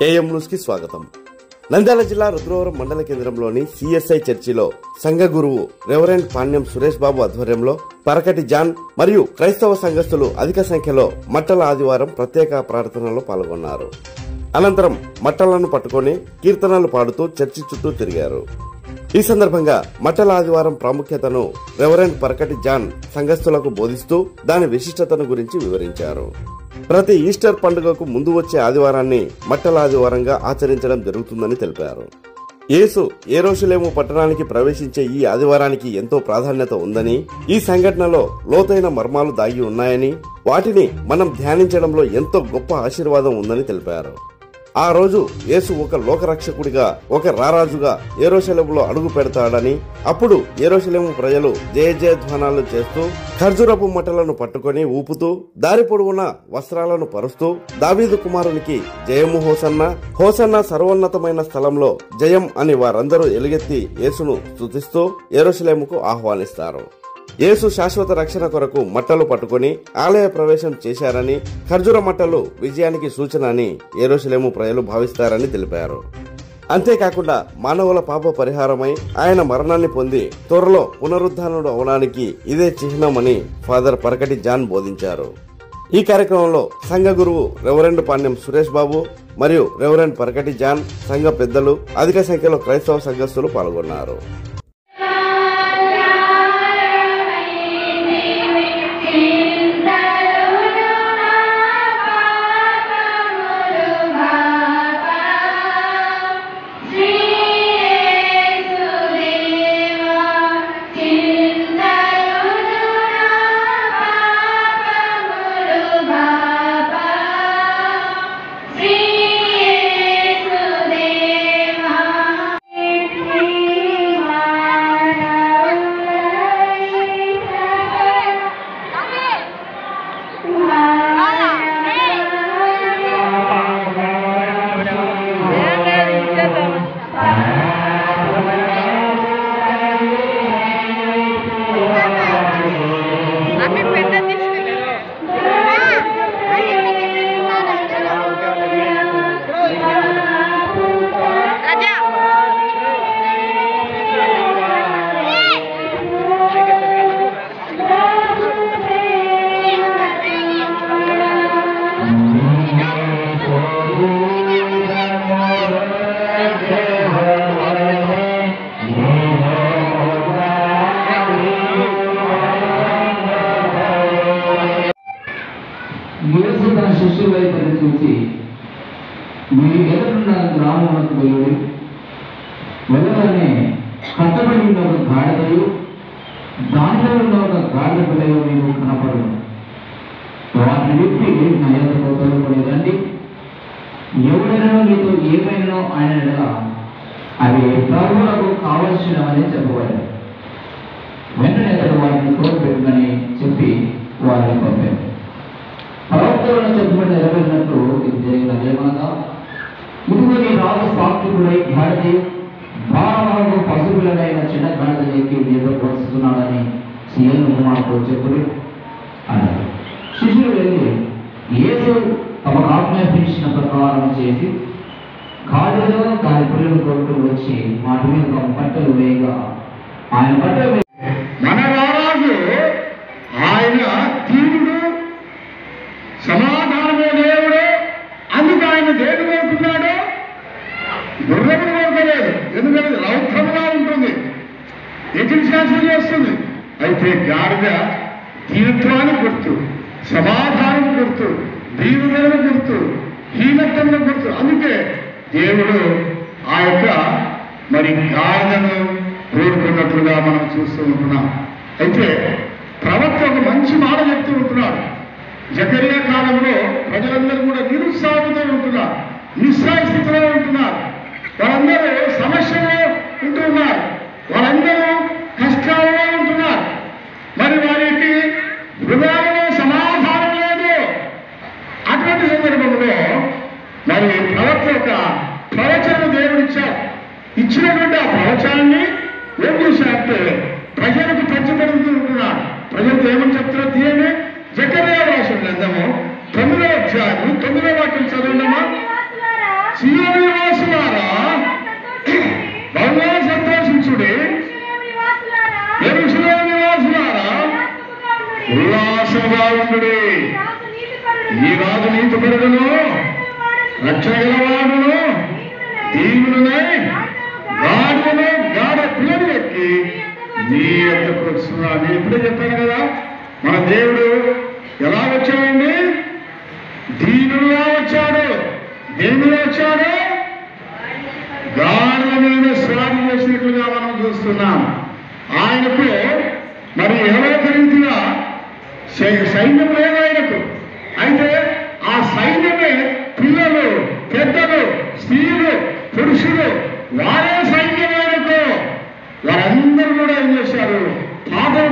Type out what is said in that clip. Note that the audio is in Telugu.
కేఎం న్యూస్ కి స్వాగతం. నంద్యాల జిల్లా రుద్రవరం మండల కేంద్రంలోని సిఎస్ఐ చర్చిలో సంఘ గురువు రెవరెండ్ పాణ్యం సురేష్ బాబు ఆధ్వర్యంలో పరకటి జాన్ మరియు క్రైస్తవ సంఘస్థులు అధిక సంఖ్యలో మట్టల ఆదివారం ప్రత్యేక ప్రార్థనలో పాల్గొన్నారు. అనంతరం మట్టలను పట్టుకుని కీర్తనలు పాడుతూ చర్చి చుట్టూ తిరిగారు. ఈ సందర్భంగా మట్టల ఆదివారం ప్రాముఖ్యతను రెవరెండ్ పరకటి జాన్ సంఘస్థులకు బోధిస్తూ దాని విశిష్టతను గురించి వివరించారు. ప్రతి ఈస్టర్ పండుగకు ముందు వచ్చే ఆదివారాన్ని మట్టల ఆదివారంగా ఆచరించడం జరుగుతుందని తెలిపారు. యేసు యెరూషలేము పట్టణానికి ప్రవేశించే ఈ ఆదివారానికి ఎంతో ప్రాధాన్యత ఉందని, ఈ సంఘటనలో లోతైన మర్మాలు దాగి ఉన్నాయని, వాటిని మనం ధ్యానించడంలో ఎంతో గొప్ప ఆశీర్వాదం ఉందని తెలిపారు. ఆ రోజు యేసు ఒక లోకరక్షకుడిగా, ఒక రారాజుగా యెరూషలేములో అడుగు పెడతాడని, అప్పుడు యెరూషలేము ప్రజలు జయ జయధ్వానాలు చేస్తూ ఖర్జూరపు మట్టలను పట్టుకుని ఊపుతూ దారి పొడవునా వస్త్రాలను పరుస్తూ దావీదు కుమారునికి జయము హోసన్నా, హోసన్నా సర్వోన్నతమైన స్థలంలో జయం అని వారందరూ ఎలుగెత్తి యేసును స్తుతిస్తూ యెరూషలేముకు ఆహ్వానిస్తారు. యేసు శాశ్వత రక్షణ కొరకు మట్టలు పట్టుకుని ఆలయ ప్రవేశం చేశారని, ఖర్జూర మట్టలు విజయానికి సూచన అని యెరూషలేము ప్రజలు భావిస్తారని తెలిపారు. అంతేకాకుండా మానవుల పాప పరిహారమై ఆయన మరణాన్ని పొంది త్వరలో పునరుద్ధానుడు అవడానికి ఇదే చిహ్నమని ఫాదర్ పరకటి జాన్ బోధించారు. ఈ కార్యక్రమంలో సంఘ గురువు రెవరెండ్ పాణ్యం సురేష్ బాబు మరియు రెవరెండ్ పరకటి జాన్, సంఘ పెద్దలు, అధిక సంఖ్యలో క్రైస్తవ సంఘస్థులు పాల్గొన్నారు. యేసు తన శిష్యుల వైపు చూసి, మీరు ఎదురున్న గ్రామంలోకి వెళ్ళి వెళ్ళగానే కట్టబడి ఉన్న ఒక గాడిదయు దానిలో ఉన్న ఒక గాడిద పిల్లయో మీకు కనపడదు. వాటిని విప్పి నా యొద్దకు తోలుకొనిరండి. ఎవడైనా మీతో ఏమైనా ఆయన అవి ప్రభువులకు కావలసినవని చెప్పబడ్డారు. వెంటనే అతడు వారిని తోలుపెట్టుమని చెప్పి వారిని పంపారు. ప్రవక్తలను చెప్పబడి నెరవేరినట్లు ఇది జరిగినదేమనగా, ఇదిగో నీ రాజు సాత్వికుడై గాడిద భారవాహకు పశువులైన చిన్న గాడిద ఎక్కి నీతో వస్తున్నాడని సీఎం కుమార్తో చెప్పుడు అన్నారు. శిష్యులు వెళ్ళి యేసు తమ ఆజ్ఞాపించిన ప్రకారం చేసి గాడిదలో దాని పిల్లలు కొడుతూ వచ్చి వాటి మీద తమ బట్టలు వేయగా ఆయన బట్టలు మన రారాజు ఆయన తీరుడు సమాధానమే దేవుడు. అందుకు ఆయన దేని కోరుకున్నాడు? గుర్రమును కోరుకోలేదు. ఎందుకంటే రౌద్రంగా ఉంటుంది, ఎగిరిశాసనం చేస్తుంది. అయితే గాడిద తీర్థానికి గుర్తు, సమాధానం గుర్తు, దీనులను గుర్తు, హీనత్వంలో గుర్తు. అందుకే దేవుడు ఆ యొక్క మరి గాడిదను కోరుకున్నట్లుగా మనం చూస్తూ ఉంటున్నాం. అయితే ప్రవక్త ఒక మంచి మాట చెప్తూ ఉంటున్నాడు. జకరియా కాలంలో ప్రజలందరూ కూడా నిరుత్సాహంతో ఉంటున్నారు, నిస్సాయ స్థితిలో ఉంటున్నారు. వాళ్ళందరూ సమస్యలో ఉంటున్నారు, వాళ్ళందరూ కష్టాలలో ఉంటున్నారు. మరి వారికి హృదయంలో సమాధానం లేదు. అటువంటి సందర్భంలో మరి ప్రవక్త ఒక ప్రవచనం దేవుడిచ్చారు. ఇచ్చినటువంటి ఆ ప్రవచనాన్ని ఏం చేశారంటే ప్రజలకు పంచబడుతూ ఉంటున్నారు. ప్రజలకు ఏమని చెప్తున్నారు? తీయని జకరియా రాసిన గ్రంథము 9వ అధ్యాయము 9వ వాక్యం చదవండమ్మా. సీయోను నివాసులారా బహుగా సంతోషించుడి, యెరూషలేము నివాసులారా ఉల్లాసంగా ఉండుడి. ఈ రాజు నీతిపరుడును రక్షణ గలవాడును దీవులనై గాడిదను గాడ పిల్లలు ఎక్కి నీ యొద్దకు వస్తున్నాడు. నేను ఇప్పుడే చెప్పాను కదా, మన దేవుడు ఎలా వచ్చాడండి? దీనులుగా వచ్చాడు. దేనిలో వచ్చాడు? గాడిద మీద స్వారీ చేసినట్లుగా మనం చూస్తున్నాం. ఆయనకు మరి 20 రీతిగా సైన్యం లేదు ఆయనకు. అయితే ఆ సైన్యమే పిల్లలు, పెద్దలు, స్త్రీలు, పురుషులు, వారే సైన్యం ఆయనకు. వారందరూ కూడా ఏం చేశారు? పాపం